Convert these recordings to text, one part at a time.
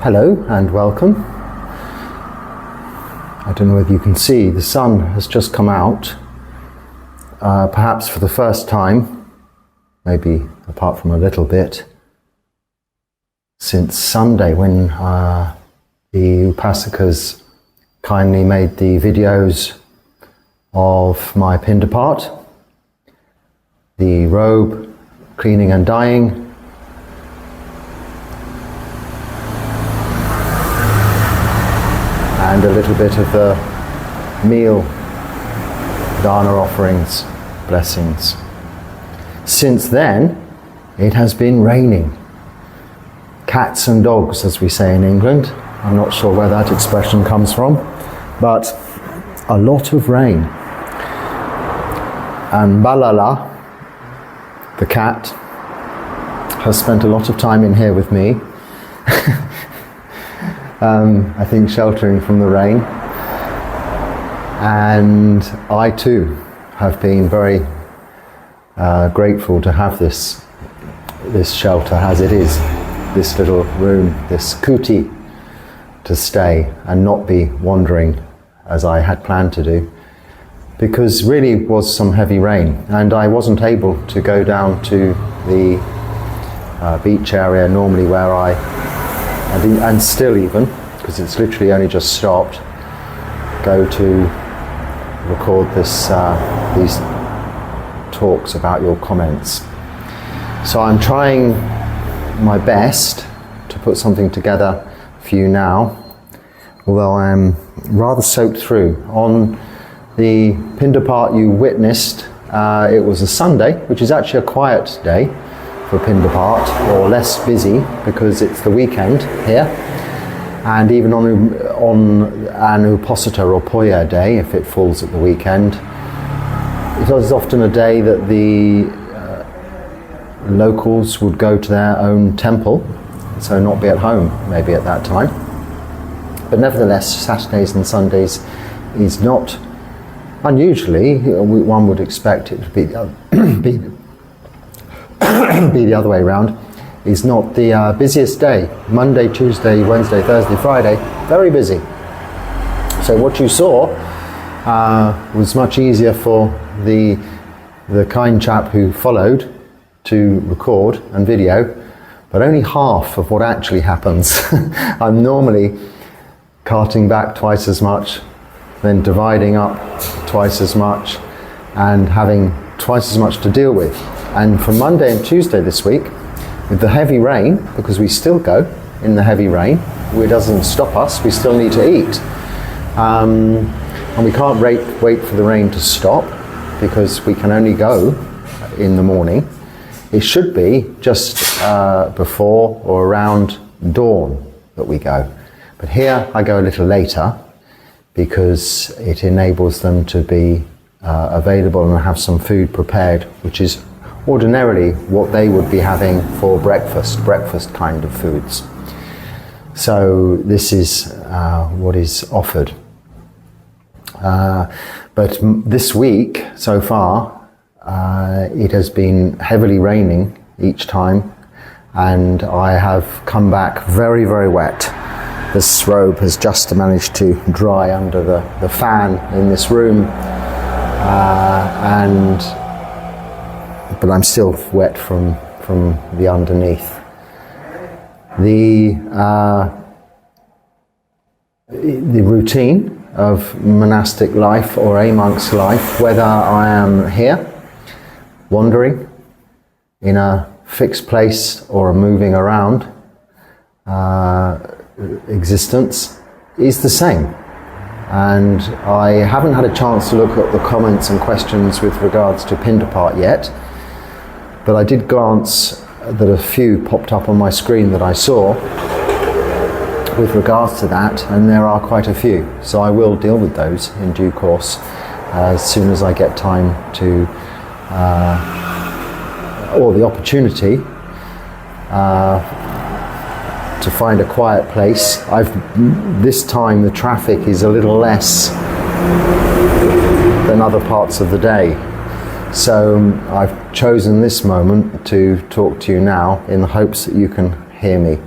Hello and welcome. I don't know whether you can see, the sun has just come out, perhaps for the first time, maybe apart from a little bit, since Sunday when the Upasakas kindly made the videos of my pindapata, the robe, cleaning and dyeing, and a little bit of the meal, dana offerings, blessings. Since then, it has been raining. Cats and dogs, as we say in England. I'm not sure where that expression comes from, but a lot of rain. And Balala, the cat, has spent a lot of time in here with me. I think sheltering from the rain, and I too have been very grateful to have this shelter as it is, this little room, this kuti, to stay and not be wandering as I had planned to do, because really it was some heavy rain and I wasn't able to go down to the beach area normally where and still even, because it's literally only just stopped, go to record these talks about your comments. So I'm trying my best to put something together for you now, although I am rather soaked through. On the pindapata you witnessed, it was a Sunday, which is actually a quiet day for pindapata, or less busy because it's the weekend here, and even on an uposita or poya day, if it falls at the weekend, it was often a day that the locals would go to their own temple, so not be at home maybe at that time. But nevertheless, Saturdays and Sundays is not unusually, one would expect it to be be the other way around, is not the busiest day. Monday, Tuesday, Wednesday, Thursday, Friday, very busy. So what you saw was much easier for the kind chap who followed to record and video, but only half of what actually happens. I'm normally carting back twice as much, then dividing up twice as much, and having twice as much to deal with. And for Monday and Tuesday this week, with the heavy rain, because we still go in the heavy rain, it doesn't stop us, we still need to eat. And we can't wait for the rain to stop, because we can only go in the morning. It should be just before or around dawn that we go. But here I go a little later, because it enables them to be available and have some food prepared, which is ordinarily what they would be having for breakfast kind of foods. So this is what is offered. But this week, so far, it has been heavily raining each time, and I have come back very, very wet. This robe has just managed to dry under the fan in this room, but I'm still wet from the underneath. The routine of monastic life or a monk's life, whether I am here, wandering in a fixed place or moving around existence, is the same. And I haven't had a chance to look at the comments and questions with regards to pindapata yet, but I did glance that a few popped up on my screen that I saw with regards to that, and there are quite a few. So I will deal with those in due course as soon as I get time to, or the opportunity to find a quiet place. This time the traffic is a little less than other parts of the day. So I've chosen this moment to talk to you now in the hopes that you can hear me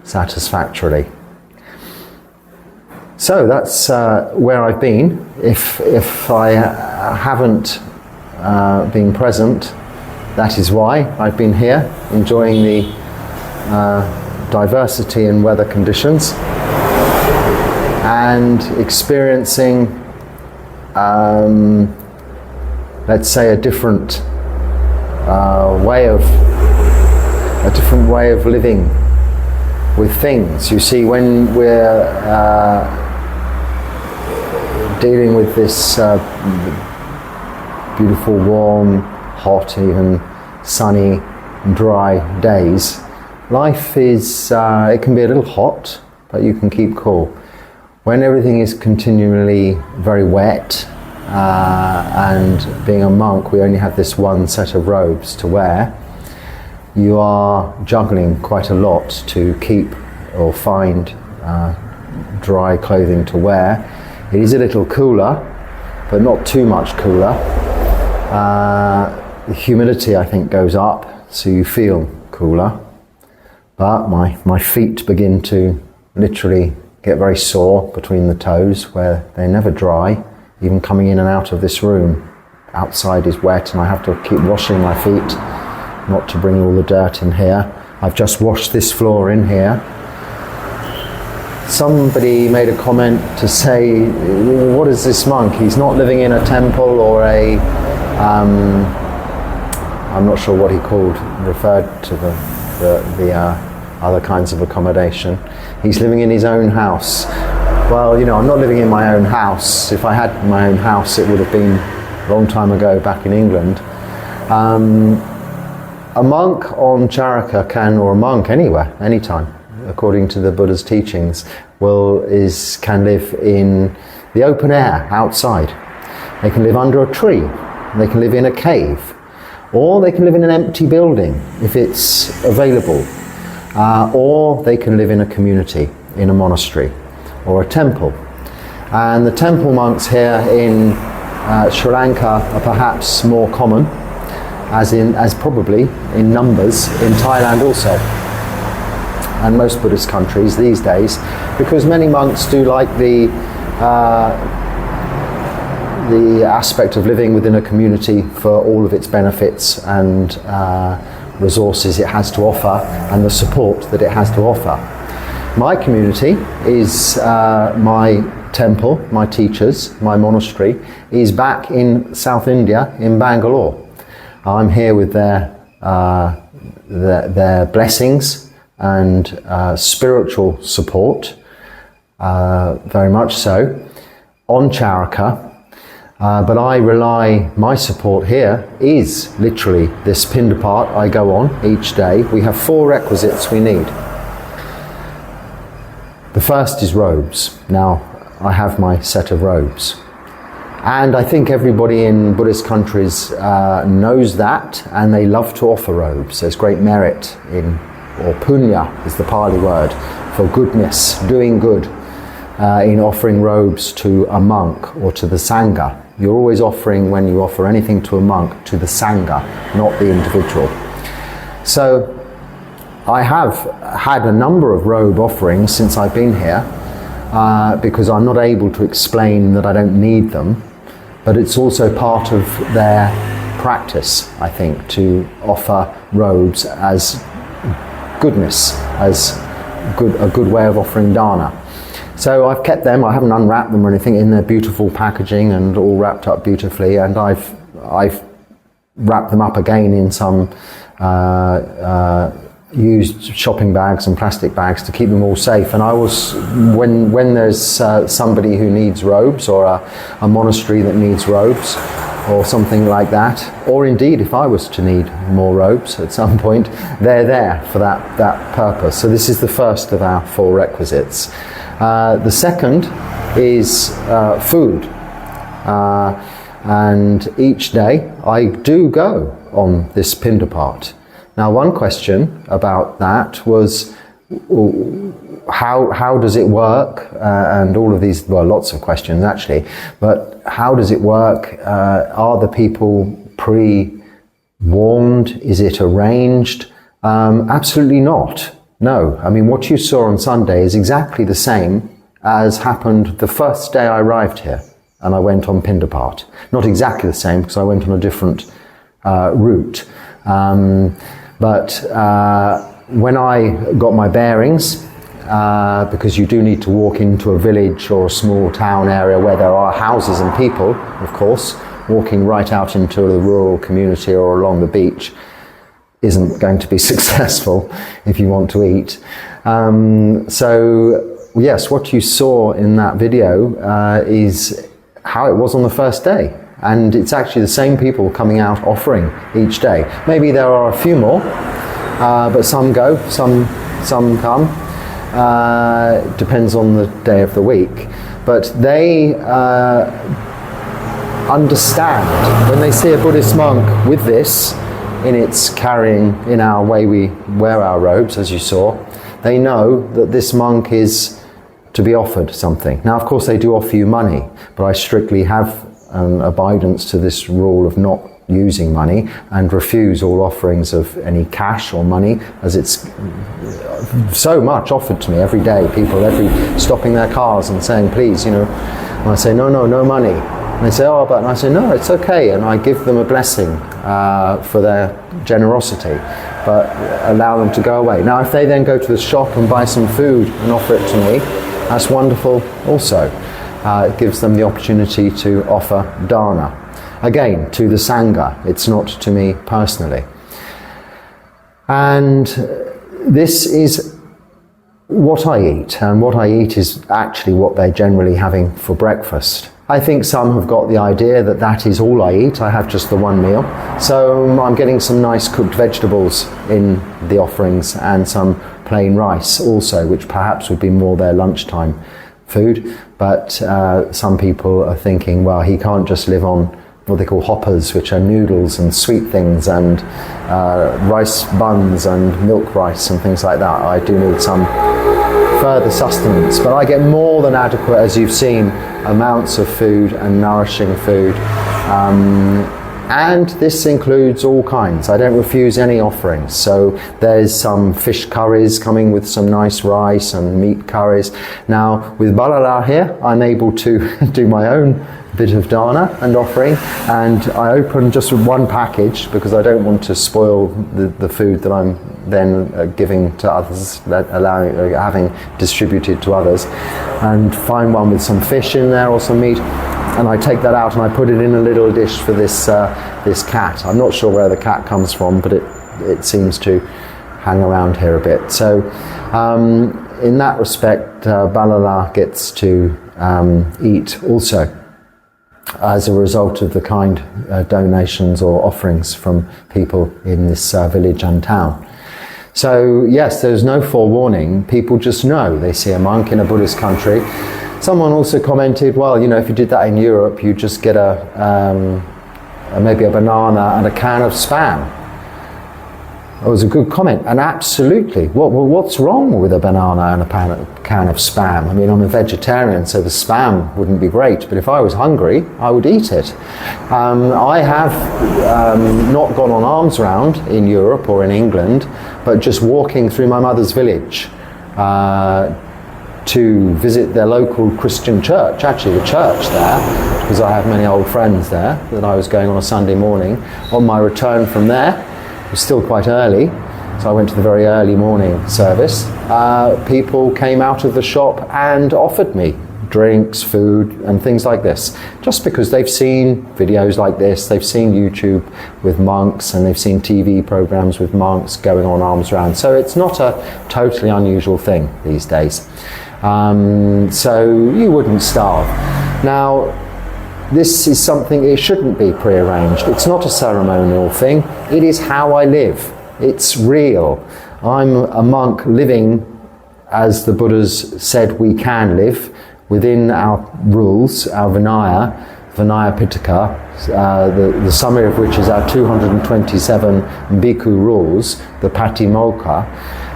satisfactorily. So that's where I've been. If I haven't been present, that is why I've been here, enjoying the diversity in weather conditions and experiencing, let's say, a different way of living with things. You see, when we're dealing with this beautiful, warm, hot, even sunny, dry days, life is, it can be a little hot, but you can keep cool. When everything is continually very wet, and being a monk, we only have this one set of robes to wear, you are juggling quite a lot to keep or find dry clothing to wear. It is a little cooler, but not too much cooler. The humidity, I think, goes up, so you feel cooler. But my feet begin to literally get very sore between the toes, where they're never dry. Even coming in and out of this room, outside is wet, and I have to keep washing my feet, not to bring all the dirt in here. I've just washed this floor in here. Somebody made a comment to say, what is this monk? He's not living in a temple or a, I'm not sure what he referred to the other kinds of accommodation. He's living in his own house. Well, I'm not living in my own house. If I had my own house, it would have been a long time ago back in England. A monk on Charaka can, or a monk anywhere, anytime, according to the Buddha's teachings, can live in the open air outside. They can live under a tree. They can live in a cave. Or they can live in an empty building if it's available. Or they can live in a community, in a monastery or a temple. And the temple monks here in Sri Lanka are perhaps more common, as probably in numbers in Thailand also, and most Buddhist countries these days, because many monks do like the aspect of living within a community for all of its benefits and resources it has to offer, and the support that it has to offer. My community is my temple, my teachers, my monastery is back in South India, in Bangalore. I'm here with their blessings and spiritual support, very much so, on Charaka. But my support here is literally this pindapata I go on each day. We have 4 requisites we need. The first is robes. Now, I have my set of robes. And I think everybody in Buddhist countries knows that, and they love to offer robes. There's great merit in, or punya is the Pali word, for goodness, doing good, in offering robes to a monk or to the Sangha. You're always offering, when you offer anything to a monk, to the Sangha, not the individual. So I have had a number of robe offerings since I've been here, because I'm not able to explain that I don't need them, but it's also part of their practice, I think, to offer robes as goodness, as a good way of offering dana. So I've kept them. I haven't unwrapped them or anything, in their beautiful packaging and all wrapped up beautifully, and I've wrapped them up again in some used shopping bags and plastic bags to keep them all safe. And I was, when there's somebody who needs robes, or a monastery that needs robes, or something like that, or indeed if I was to need more robes at some point, they're there for that purpose. So this is the first of our 4 requisites. The second is food, and each day I do go on this pindapata. Now, one question about that was, how does it work? And all of these, well, lots of questions actually, but how does it work? Are the people pre-warned? Is it arranged? Absolutely not. No. I mean, what you saw on Sunday is exactly the same as happened the first day I arrived here and I went on pindapata. Not exactly the same, because I went on a different route. But when I got my bearings, because you do need to walk into a village or a small town area where there are houses and people, of course, walking right out into the rural community or along the beach isn't going to be successful if you want to eat. So yes, what you saw in that video is how it was on the first day. And it's actually the same people coming out offering each day. Maybe there are a few more, but some go, some come. Depends on the day of the week. But they understand when they see a Buddhist monk with this, in its carrying, in our way we wear our robes, as you saw, they know that this monk is to be offered something. Now, of course, they do offer you money, but I strictly have an abidance to this rule of not using money and refuse all offerings of any cash or money, as it's so much offered to me every day. People stopping their cars and saying, please, and I say, no money. And they say, but, and I say, no, it's okay. And I give them a blessing for their generosity, but allow them to go away. Now, if they then go to the shop and buy some food and offer it to me, that's wonderful also. It gives them the opportunity to offer dana. Again, to the Sangha, it's not to me personally. And this is what I eat, and what I eat is actually what they're generally having for breakfast. I think some have got the idea that that is all I eat. I have just the one meal. So I'm getting some nice cooked vegetables in the offerings and some plain rice also, which perhaps would be more their lunchtime food. But some people are thinking, well, he can't just live on what they call hoppers, which are noodles and sweet things and rice buns and milk rice and things like that. I do need some further sustenance, but I get more than adequate, as you've seen, amounts of food and nourishing food. And this includes all kinds. I don't refuse any offerings. So there's some fish curries coming with some nice rice and meat curries. Now with Balala here, I'm able to do my own bit of dana and offering, and I open just one package because I don't want to spoil the food that I'm then giving to others, having distributed to others, and find one with some fish in there or some meat. And I take that out and I put it in a little dish for this cat. I'm not sure where the cat comes from, but it seems to hang around here a bit. So in that respect, Balala gets to eat also as a result of the kind donations or offerings from people in this village and town. So yes, there's no forewarning. People just know. They see a monk in a Buddhist country. Someone also commented, well, if you did that in Europe, you just get maybe a banana and a can of Spam. It was a good comment, and absolutely. What's wrong with a banana and a can of Spam? I mean, I'm a vegetarian, so the Spam wouldn't be great, but if I was hungry, I would eat it. I have not gone on alms round in Europe or in England, but just walking through my mother's village to visit their local Christian church, actually the church there, because I have many old friends there, that I was going on a Sunday morning. On my return from there, it was still quite early, so I went to the very early morning service. People came out of the shop and offered me drinks, food and things like this, just because they've seen videos like this, they've seen YouTube with monks, and they've seen TV programs with monks going on alms round. So it's not a totally unusual thing these days. So you wouldn't starve. Now, this is something, it shouldn't be prearranged. It's not a ceremonial thing. It is how I live. It's real. I'm a monk living as the Buddhas said we can live, within our rules, our Vinaya, Vinaya Pitaka, the summary of which is our 227 Bhikkhu rules, the Patimokkha.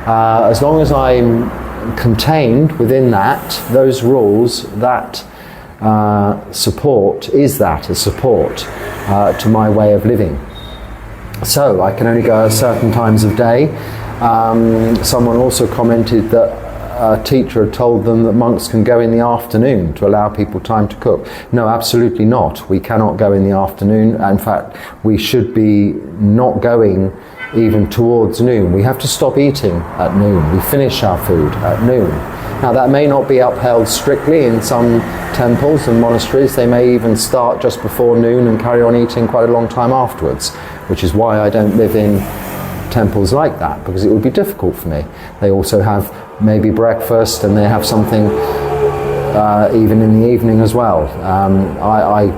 As long as I'm contained within those rules, that support is a support to my way of living. So I can only go at certain times of day. Someone also commented that a teacher had told them that monks can go in the afternoon to allow people time to cook. No, absolutely not. We cannot go in the afternoon. In fact, we should be not going even towards noon. We have to stop eating at noon. We finish our food at noon. Now, that may not be upheld strictly in some temples and monasteries. They may even start just before noon and carry on eating quite a long time afterwards, which is why I don't live in temples like that, because it would be difficult for me. They also have maybe breakfast, and they have something even in the evening as well. I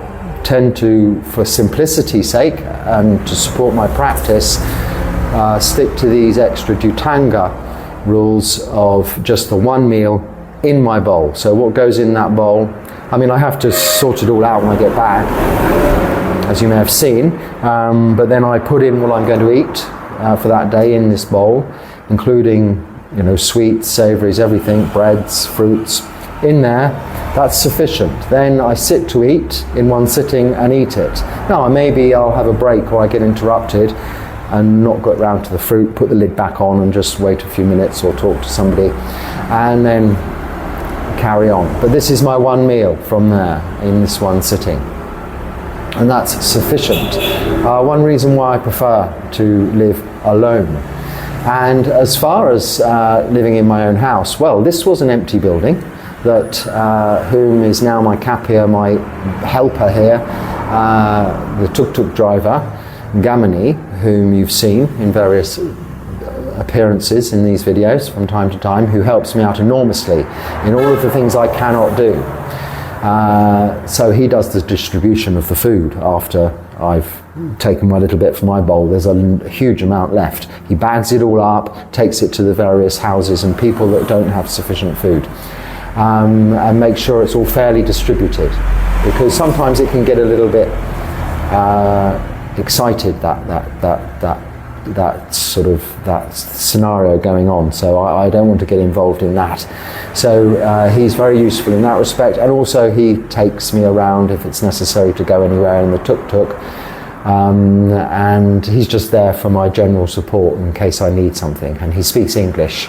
tend to, for simplicity's sake and to support my practice, stick to these extra Dhutanga rules of just the one meal in my bowl. So what goes in that bowl, I mean, I have to sort it all out when I get back, as you may have seen, but then I put in what I'm going to eat for that day in this bowl, including, you know, sweets, savouries, everything, breads, fruits, in there. That's sufficient. Then I sit to eat in one sitting and eat it. Now, maybe I'll have a break or I get interrupted and not get round to the fruit, put the lid back on and just wait a few minutes or talk to somebody, and then carry on. But this is my one meal from there in this one sitting, and that's sufficient. One reason why I prefer to live alone. And as far as living in my own house, well, this was an empty building that whom is now my kapia, my helper here, the tuk-tuk driver, Gamini, whom you've seen in various appearances in these videos from time to time, who helps me out enormously in all of the things I cannot do. So he does the distribution of the food after I've taken my little bit from my bowl. There's a huge amount left. He bags it all up, takes it to the various houses and people that don't have sufficient food, and makes sure it's all fairly distributed, because sometimes it can get a little bit excited, that sort of that scenario going on. So I don't want to get involved in that. So he's very useful in that respect, and also he takes me around if it's necessary to go anywhere in the tuk-tuk, and he's just there for my general support in case I need something. And he speaks English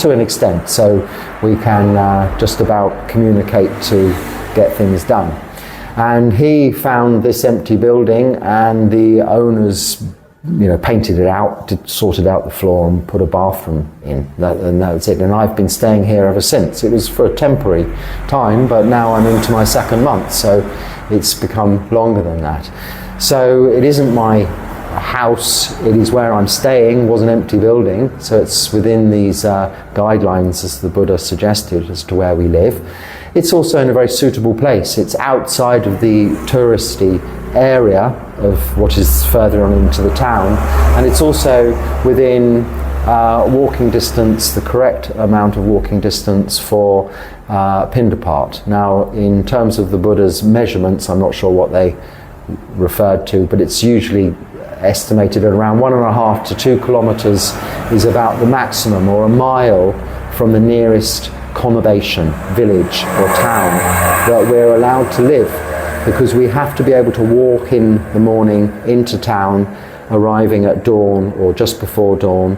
to an extent, so we can just about communicate to get things done. And he found this empty building, and the owners, you know, painted it out, sorted out the floor and put a bathroom in, and that's it. And I've been staying here ever since. It was for a temporary time, but now I'm into my second month, so it's become longer than that. So it isn't my house, it is where I'm staying. It was an empty building, so it's within these guidelines, as the Buddha suggested, as to where we live. It's also in a very suitable place. It's outside of the touristy area of what is further on into the town, and it's also within walking distance, the correct amount of walking distance for pindapata. Now, in terms of the Buddha's measurements, I'm not sure what they referred to, but it's usually estimated at around 1.5 to 2 kilometers is about the maximum, or a mile from the nearest conurbation, village or town that we're allowed to live, because we have to be able to walk in the morning into town, arriving at dawn or just before dawn.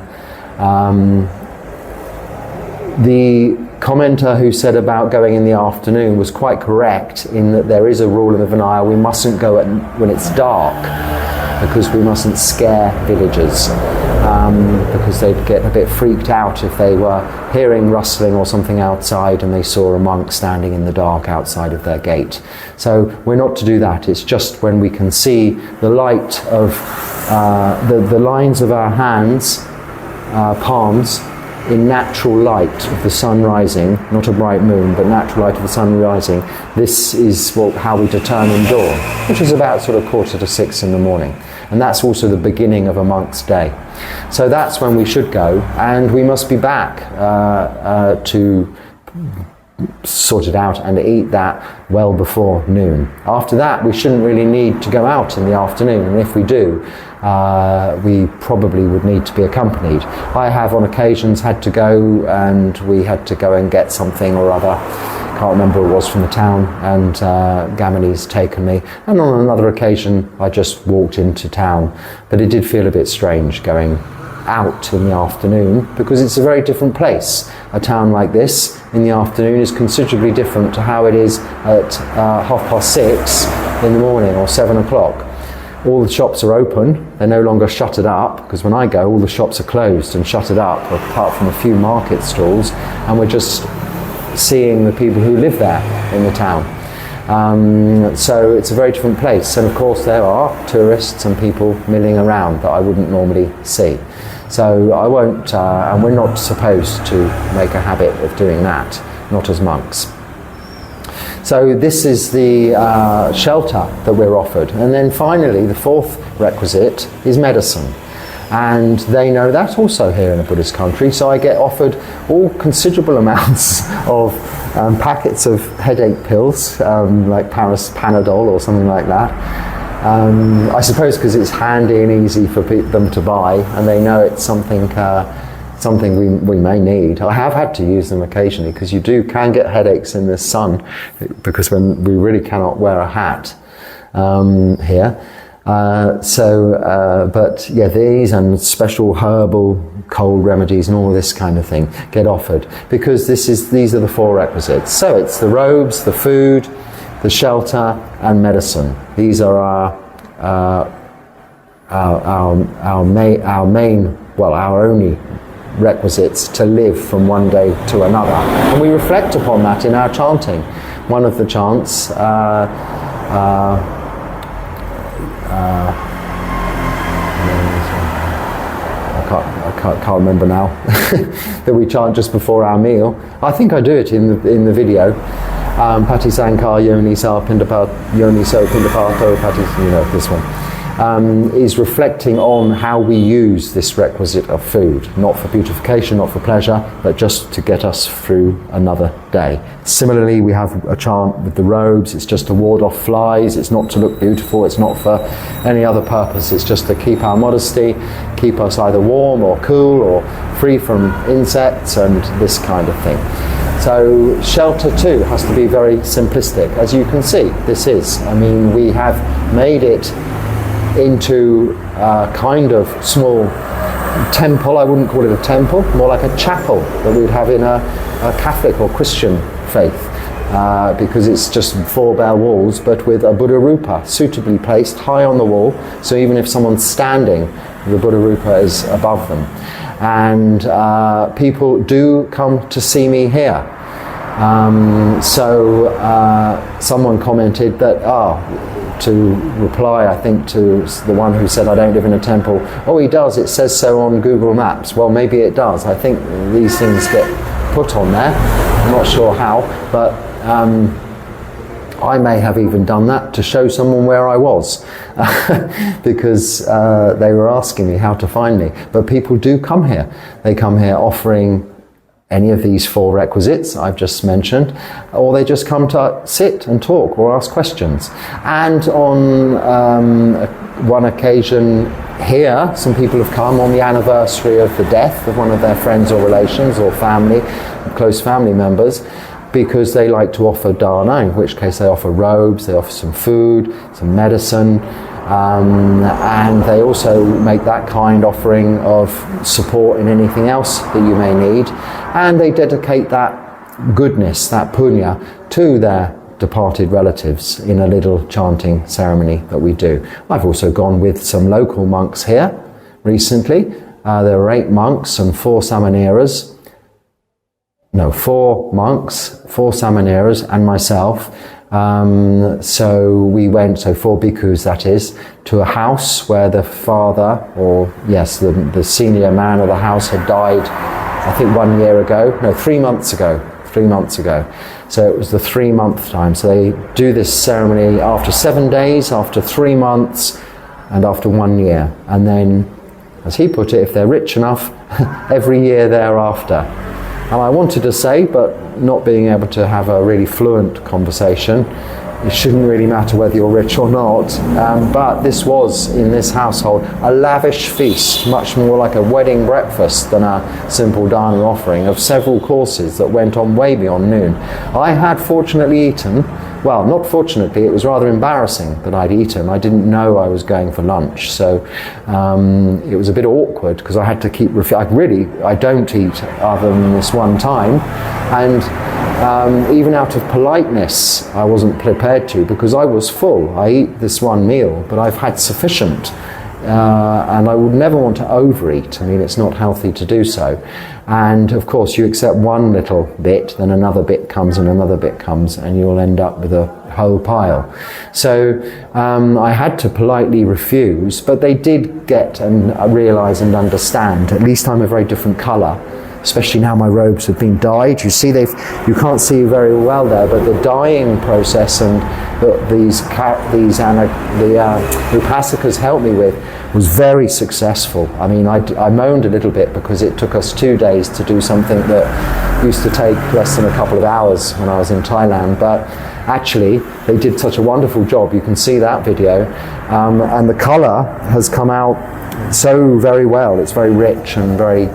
The commenter who said about going in the afternoon was quite correct in that there is a rule in the Vinaya: we mustn't go when it's dark, because we mustn't scare villagers, because they'd get a bit freaked out if they were hearing rustling or something outside and they saw a monk standing in the dark outside of their gate. So we're not to do that. It's just when we can see the light of the lines of our hands, palms, in natural light of the sun rising, not a bright moon, but natural light of the sun rising. This is how we determine dawn, which is about sort of 5:45 in the morning. And that's also the beginning of a monk's day. So that's when we should go, and we must be back to sorted out and eat that well before noon. After that, we shouldn't really need to go out in the afternoon, and if we do, we probably would need to be accompanied. I have on occasions had to go, and we had to go and get something or other. Can't remember what it was from the town, and Gamini's taken me. And on another occasion, I just walked into town. But it did feel a bit strange going out in the afternoon, because it's a very different place. A town like this in the afternoon is considerably different to how it is at 6:30 in the morning or 7 o'clock. All the shops are open, they're no longer shuttered up, because when I go, all the shops are closed and shuttered up, apart from a few market stalls, and we're just seeing the people who live there in the town. So it's a very different place, and of course there are tourists and people milling around that I wouldn't normally see. So I won't, and we're not supposed to make a habit of doing that, not as monks. So this is the shelter that we're offered. And then finally, the fourth requisite is medicine. And they know that also here in a Buddhist country. So I get offered all considerable amounts of packets of headache pills, like Panadol or something like that. I suppose because it's handy and easy for them to buy, and they know it's something we may need. I have had to use them occasionally, because you can get headaches in the sun, because when we really cannot wear a hat here. But yeah, these and special herbal cold remedies and all this kind of thing get offered, because these are the four requisites. So it's the robes, the food, the shelter, and medicine. These are our only requisites to live from one day to another. And we reflect upon that in our chanting. One of the chants, I can't remember now, that we chant just before our meal. I think I do it in the video. Pati Sankar Yoni Sa Pindapata Yoni So Pindapato Pati, this one. Is reflecting on how we use this requisite of food, not for beautification, not for pleasure, but just to get us through another day. Similarly, we have a chant with the robes. It's just to ward off flies. It's not to look beautiful. It's not for any other purpose. It's just to keep our modesty, keep us either warm or cool or free from insects and this kind of thing. So shelter too has to be very simplistic. As you can see, we have made it into a kind of small temple. I wouldn't call it a temple, more like a chapel that we'd have in a Catholic or Christian faith, because it's just 4 bare walls, but with a Buddha Rupa suitably placed high on the wall, so even if someone's standing, the Buddha Rupa is above them. And people do come to see me here. Someone commented that, to reply, I think, to the one who said I don't live in a temple, he does, it says so on Google Maps. Well, maybe it does. I think these things get put on there. I'm not sure how, but I may have even done that to show someone where I was, because they were asking me how to find me. But people do come here. They come here offering any of these 4 requisites I've just mentioned, or they just come to sit and talk or ask questions. And on one occasion here, some people have come on the anniversary of the death of one of their friends or relations or family, close family members, because they like to offer dana, in which case they offer robes, they offer some food, some medicine, and they also make that kind offering of support in anything else that you may need, and they dedicate that goodness, that punya, to their departed relatives in a little chanting ceremony that we do. I've also gone with some local monks here recently. There were 8 monks and 4 samaneras. 4 monks, 4 samaneras and myself. So we went, 4 bhikkhus that is, to a house where the father, the senior man of the house had died, I think 3 months ago. 3 months ago. So it was the 3-month time. So they do this ceremony after 7 days, after 3 months, and after 1 year. And then, as he put it, if they're rich enough, every year thereafter. And I wanted to say, but not being able to have a really fluent conversation, it shouldn't really matter whether you're rich or not, but this was, in this household, a lavish feast, much more like a wedding breakfast than a simple dana offering, of several courses that went on way beyond noon. I had fortunately eaten, well, not fortunately, it was rather embarrassing that I'd eaten. I didn't know I was going for lunch, so it was a bit awkward because I had to keep I don't eat other than this one time, and even out of politeness, I wasn't prepared to, because I was full. I eat this one meal, but I've had sufficient, and I would never want to overeat. I mean, it's not healthy to do so. And of course, you accept one little bit, then another bit comes and another bit comes, and you'll end up with a whole pile. So I had to politely refuse, but they did get and realise and understand. At least I'm a very different colour. Especially now my robes have been dyed. You see, you can't see very well there, but the dyeing process and the Upasakas helped me with was very successful. I mean, I moaned a little bit because it took us 2 days to do something that used to take less than a couple of hours when I was in Thailand, but actually they did such a wonderful job. You can see that video, and the colour has come out so very well. It's very rich and very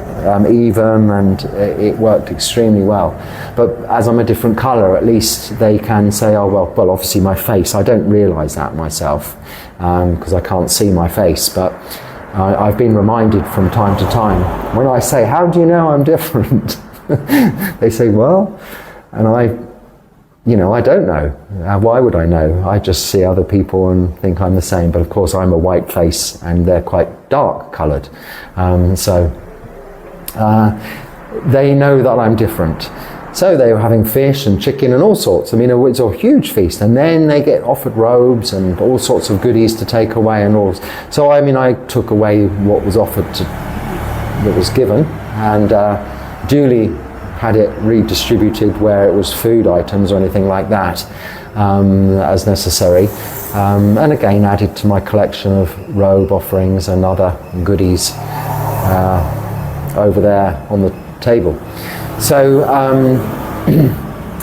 even, and it worked extremely well. But as I'm a different colour, at least they can say, oh well, obviously my face, I don't realise that myself because I can't see my face, but I've been reminded from time to time when I say, how do you know I'm different? They say, well, and I don't know. Why would I know? I just see other people and think I'm the same. But of course, I'm a white face and they're quite dark coloured. So they know that I'm different. So they were having fish and chicken and all sorts. I mean, it's a huge feast. And then they get offered robes and all sorts of goodies to take away and all. So, I mean, I took away what was offered that was given, and duly had it redistributed where it was food items or anything like that as necessary, and again added to my collection of robe offerings and other goodies over there on the table. So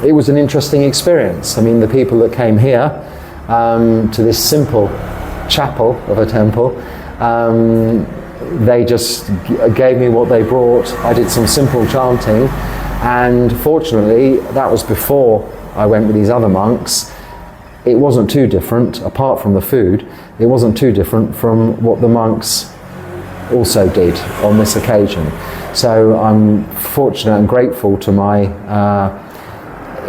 it was an interesting experience. I mean, the people that came here to this simple chapel of a temple, they just gave me what they brought. I did some simple chanting, and fortunately that was before I went with these other monks. It wasn't too different, apart from the food, it wasn't too different from what the monks also did on this occasion. So I'm fortunate and grateful to my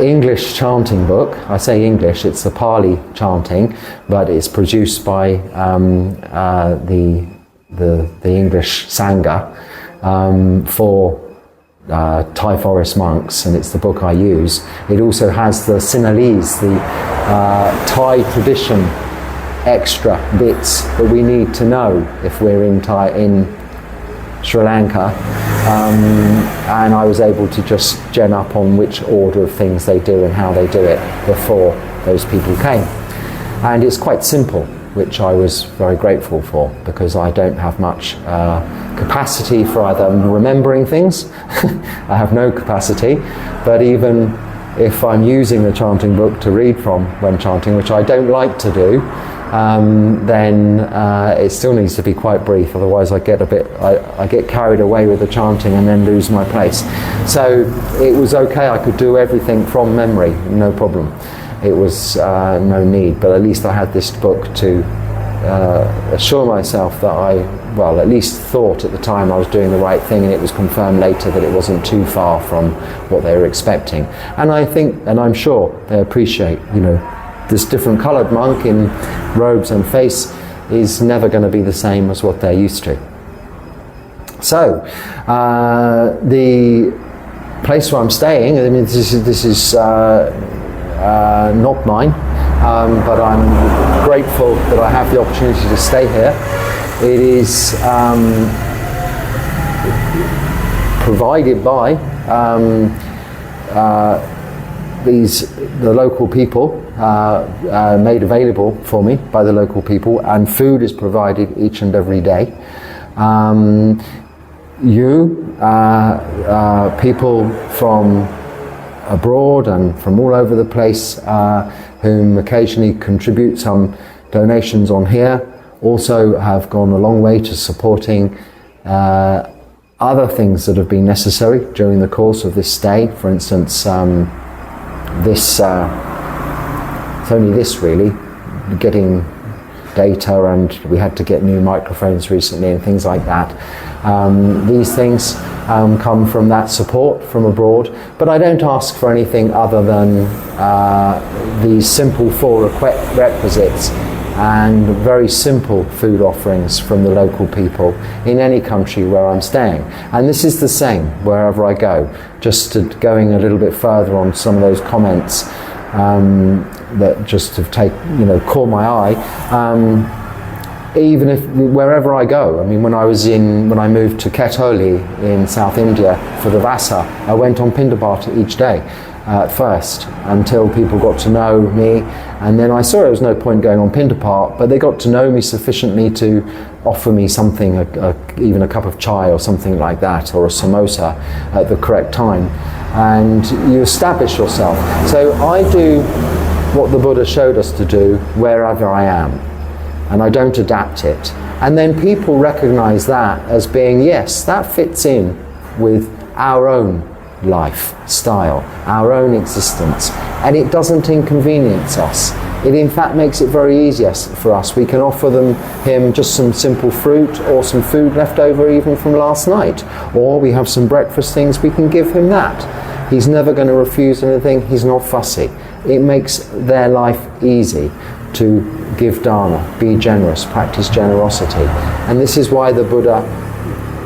English chanting book. I say English, it's the Pali chanting, but it's produced by the English Sangha for Thai Forest monks, and it's the book I use. It also has the Sinhalese, the Thai tradition extra bits that we need to know if we're in Sri Lanka, and I was able to just gen up on which order of things they do and how they do it before those people came. And it's quite simple, which I was very grateful for, because I don't have much capacity for either remembering things. I have no capacity, but even if I'm using the chanting book to read from when chanting, which I don't like to do, then it still needs to be quite brief, otherwise I get carried away with the chanting and then lose my place. So it was okay, I could do everything from memory, no problem. It was no need, but at least I had this book to assure myself that I at least thought at the time I was doing the right thing, and it was confirmed later that it wasn't too far from what they were expecting. And I think, and I'm sure they appreciate, this different coloured monk in robes and face is never going to be the same as what they're used to. So, the place where I'm staying, I mean, this is not mine, but I'm grateful that I have the opportunity to stay here. It is provided by the local people, made available for me by the local people, and food is provided each and every day. you, people from abroad and from all over the place, whom occasionally contribute some donations on here, also have gone a long way to supporting other things that have been necessary during the course of this stay. For instance, it's only this really, getting data, and we had to get new microphones recently and things like that. These things come from that support from abroad, but I don't ask for anything other than these simple 4 requisites and very simple food offerings from the local people in any country where I'm staying. And this is the same wherever I go. Just going a little bit further on some of those comments that just have caught my eye. Even if wherever I go, I mean, when I moved to Ketoli in South India for the Vasa, I went on pindapata each day at first, until people got to know me, and then I saw there was no point going on pindapata, but they got to know me sufficiently to offer me something, even a cup of chai or something like that, or a samosa at the correct time, and you establish yourself. So I do what the Buddha showed us to do wherever I am, and I don't adapt it. And then people recognize that as being, yes, that fits in with our own lifestyle, our own existence, and it doesn't inconvenience us. It in fact makes it very easy for us. We can offer him just some simple fruit or some food left over even from last night, or we have some breakfast things, we can give him that. He's never going to refuse anything, he's not fussy. It makes their life easy to give dharma, be generous, practice generosity. And this is why the Buddha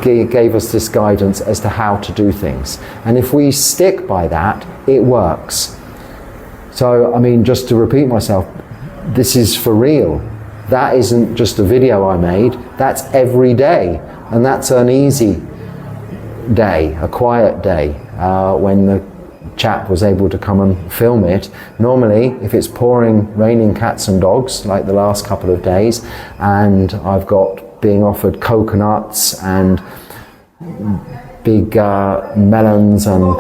gave us this guidance as to how to do things. And if we stick by that, it works. So, I mean, just to repeat myself, this is for real. That isn't just a video I made, that's every day. And that's an easy day, a quiet day, when the chap was able to come and film it. Normally, if it's raining cats and dogs, like the last couple of days, and I've got being offered coconuts and big melons and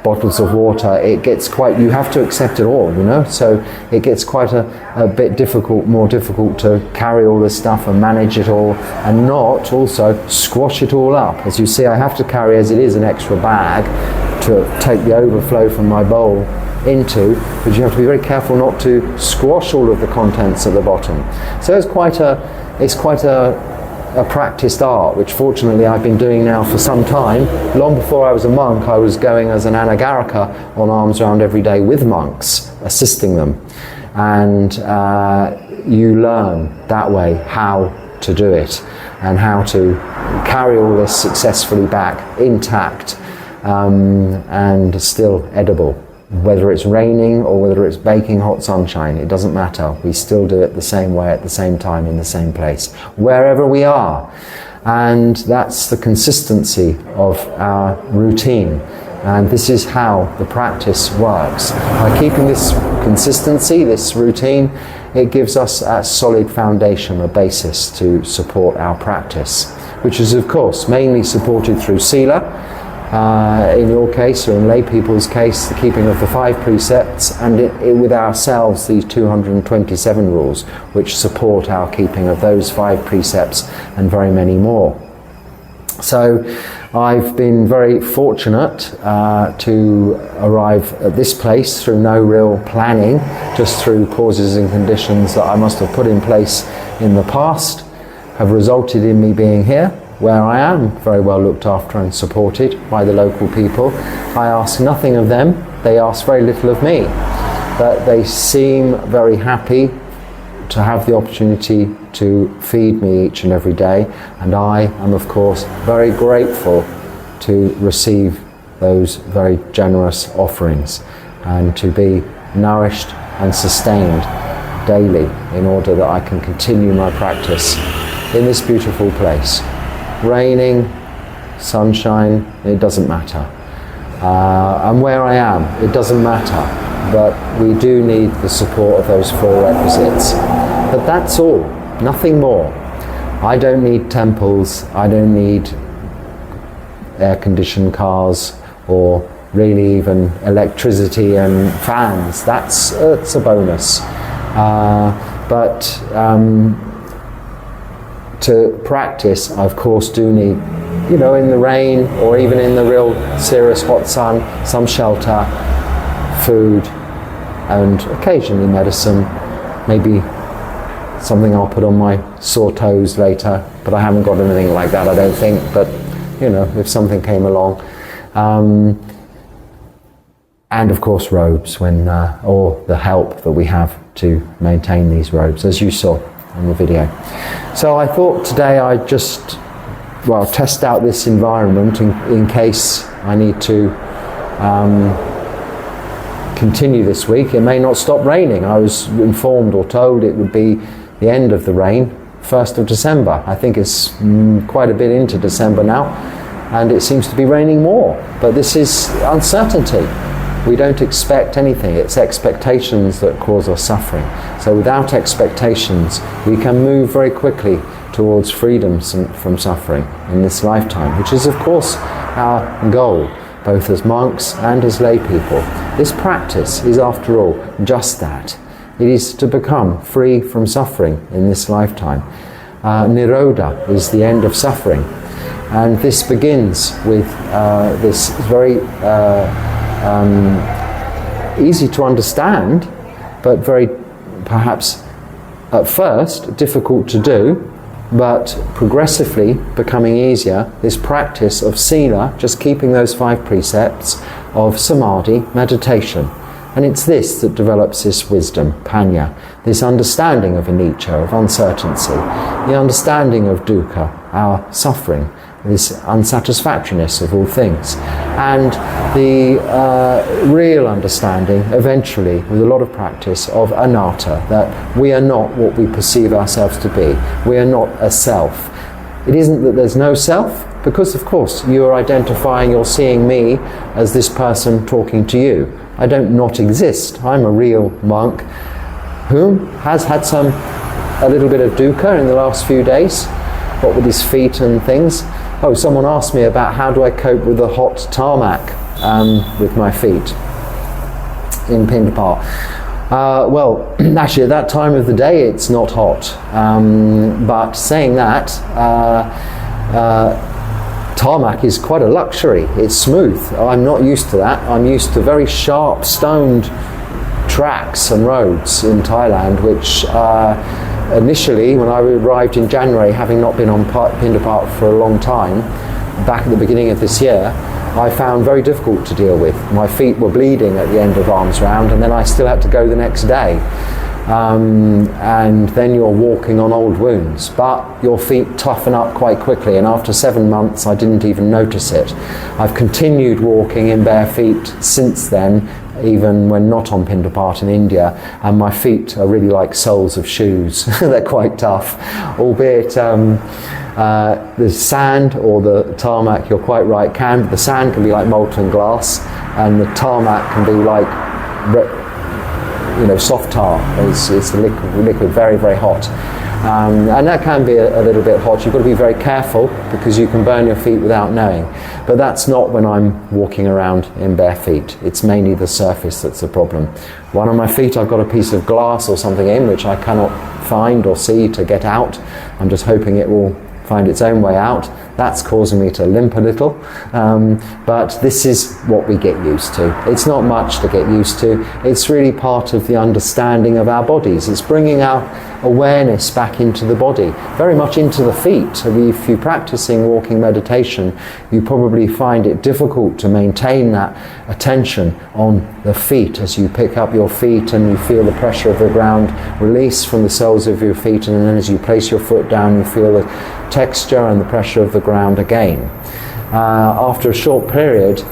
bottles of water, it gets quite, you have to accept it all, so it gets quite a bit more difficult to carry all this stuff and manage it all, and not also squash it all up. As you see, I have to carry, as it is, an extra bag to take the overflow from my bowl into, but you have to be very careful not to squash all of the contents at the bottom. So it's quite a practiced art, which fortunately I've been doing now for some time. Long before I was a monk, I was going as an anagarika on alms round every day with monks, assisting them. And you learn that way how to do it and how to carry all this successfully back intact and still edible. Whether it's raining or whether it's baking hot sunshine, it doesn't matter. We still do it the same way at the same time in the same place, wherever we are. And that's the consistency of our routine. And this is how the practice works. By keeping this consistency, this routine, it gives us a solid foundation, a basis to support our practice, which is of course mainly supported through sila, in your case, or in lay people's case, the keeping of the 5 precepts, and with ourselves, these 227 rules, which support our keeping of those 5 precepts and very many more. So I've been very fortunate to arrive at this place through no real planning, just through causes and conditions that I must have put in place in the past, have resulted in me being here, where I am very well looked after and supported by the local people. I ask nothing of them, they ask very little of me, but they seem very happy to have the opportunity to feed me each and every day, and I am of course very grateful to receive those very generous offerings and to be nourished and sustained daily in order that I can continue my practice in this beautiful place. Raining, sunshine, it doesn't matter. And where I am, it doesn't matter. But we do need the support of those 4 requisites. But that's all, nothing more. I don't need temples, I don't need air-conditioned cars, or really even electricity and fans. That's a bonus. But to practice, I of course do need, in the rain or even in the real serious hot sun, some shelter, food, and occasionally medicine, maybe something I'll put on my sore toes later, but I haven't got anything like that, I don't think, but if something came along. And of course robes, or the help that we have to maintain these robes, as you saw in the video. So I thought today I'd just, test out this environment in case I need to continue this week. It may not stop raining. I was informed or told it would be the end of the rain, 1st of December. I think it's quite a bit into December now, and it seems to be raining more. But this is uncertainty. We don't expect anything. It's expectations that cause us suffering. So without expectations, we can move very quickly towards freedom from suffering in this lifetime, which is of course our goal, both as monks and as lay people. This practice is, after all, just that. It is to become free from suffering in this lifetime. Nirodha is the end of suffering. And this begins with this very easy to understand, but very, perhaps at first, difficult to do, but progressively becoming easier, this practice of sila, just keeping those 5 precepts, of samadhi, meditation. And it's this that develops this wisdom, panya, this understanding of anicca, of uncertainty, the understanding of dukkha, our suffering, this unsatisfactoriness of all things, and the real understanding, eventually, with a lot of practice, of anatta, that we are not what we perceive ourselves to be. We are not a self. It isn't that there's no self, because of course you are identifying, you're seeing me as this person talking to you. I don't not exist. I'm a real monk who has had a little bit of dukkha in the last few days, what with his feet and things. Oh, someone asked me about how do I cope with the hot tarmac with my feet in pindapata. Well, actually at that time of the day it's not hot. But saying that, tarmac is quite a luxury. It's smooth. I'm not used to that. I'm used to very sharp stoned tracks and roads in Thailand, which initially, when I arrived in January, having not been on pindapata for a long time, back at the beginning of this year, I found very difficult to deal with. My feet were bleeding at the end of arms round, and then I still had to go the next day. And then you're walking on old wounds, but your feet toughen up quite quickly, and after 7 months I didn't even notice it. I've continued walking in bare feet since then, even when not on pindapata in India, and my feet are really like soles of shoes. They're quite tough, albeit the sand or the tarmac, you're quite right, the sand can be like molten glass, and the tarmac can be like soft tar. It's the liquid, very, very hot. And that can be a little bit hot. You've got to be very careful because you can burn your feet without knowing. But that's not when I'm walking around in bare feet. It's mainly the surface that's the problem. One of my feet I've got a piece of glass or something in which I cannot find or see to get out. I'm just hoping it will find its own way out. That's causing me to limp a little, but this is what we get used to. It's not much to get used to. It's really part of the understanding of our bodies. It's bringing our awareness back into the body, very much into the feet. If you're practicing walking meditation, you probably find it difficult to maintain that attention on the feet as you pick up your feet and you feel the pressure of the ground release from the soles of your feet, and then as you place your foot down you feel the texture and the pressure of the ground again. After a short period,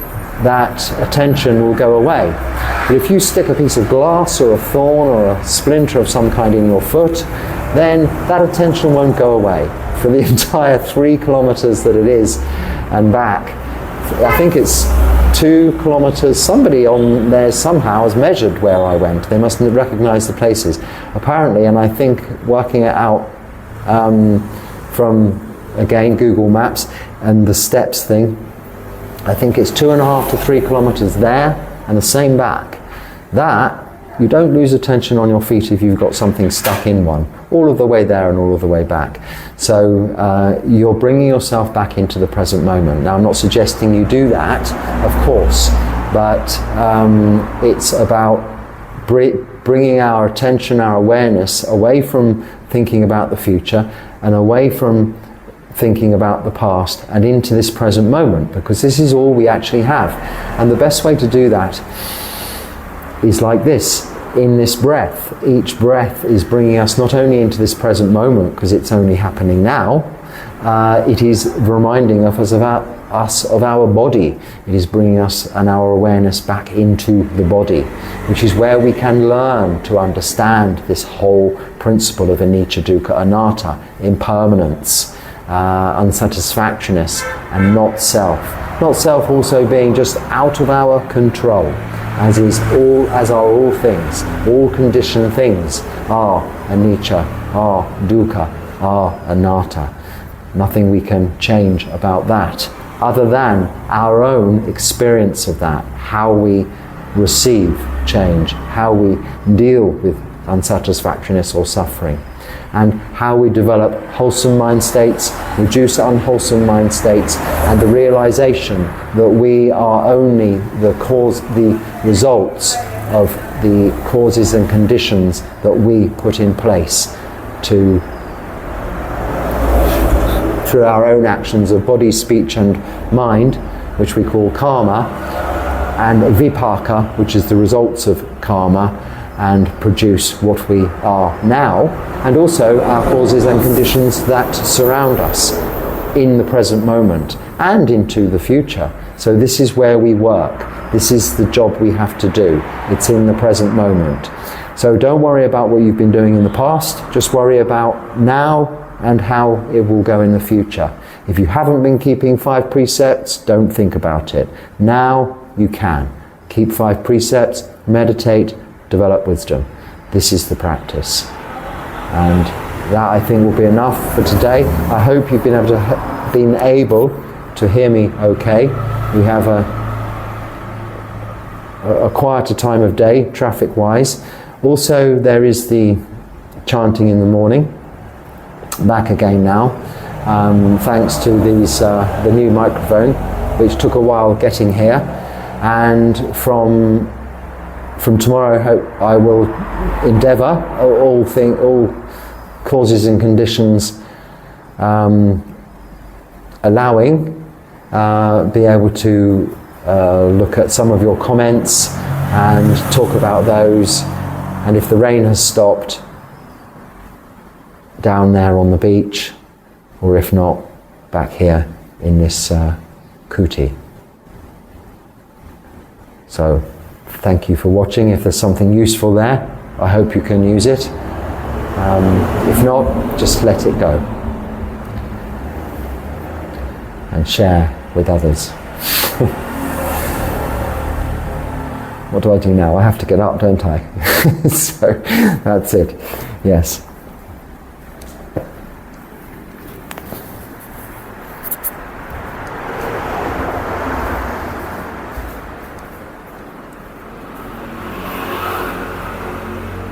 that attention will go away. But if you stick a piece of glass or a thorn or a splinter of some kind in your foot, then that attention won't go away for the entire 3 kilometers that it is and back. I think it's 2 kilometers. Somebody on there somehow has measured where I went. They must recognize the places. Apparently, and I think working it out from, again, Google Maps and the steps thing, I think it's 2.5 to 3 kilometers there and the same back. That, you don't lose attention on your feet if you've got something stuck in one, all of the way there and all of the way back. So you're bringing yourself back into the present moment. Now, I'm not suggesting you do that, of course, but it's about bringing our attention, our awareness away from thinking about the future and away from thinking about the past and into this present moment, because this is all we actually have. And the best way to do that is like this, in this breath. Each breath is bringing us not only into this present moment, because it's only happening now, it is reminding us of our body. It is bringing us and our awareness back into the body, which is where we can learn to understand this whole principle of anicca, dukkha, anatta, impermanence, unsatisfactoriness, and not self. Not self also being just out of our control, as are all things. All conditioned things are anicca, are dukkha, are anatta. Nothing we can change about that, other than our own experience of that, how we receive change, how we deal with unsatisfactoriness or suffering, and how we develop wholesome mind states, reduce unwholesome mind states, and the realization that we are only the results of the causes and conditions that we put in place through our own actions of body, speech and mind, which we call karma, and vipaka, which is the results of karma, and produce what we are now, and also our causes and conditions that surround us in the present moment and into the future. So this is where we work. This is the job we have to do. It's in the present moment. So don't worry about what you've been doing in the past, just worry about now and how it will go in the future. If you haven't been keeping 5 precepts, don't think about it. Now you can. Keep 5 precepts, meditate, develop wisdom. This is the practice. And that, I think, will be enough for today. I hope you've been able to hear me okay. We have a quieter time of day, traffic-wise. Also, there is the chanting in the morning. Back again now, thanks to the new microphone, which took a while getting here. And from tomorrow, I will endeavour all causes and conditions allowing, be able to look at some of your comments and talk about those. And if the rain has stopped, down there on the beach, or if not, back here in this kuti. So, thank you for watching. If there's something useful there, I hope you can use it. If not, just let it go. And share with others. What do I do now? I have to get up, don't I? So, that's it. Yes.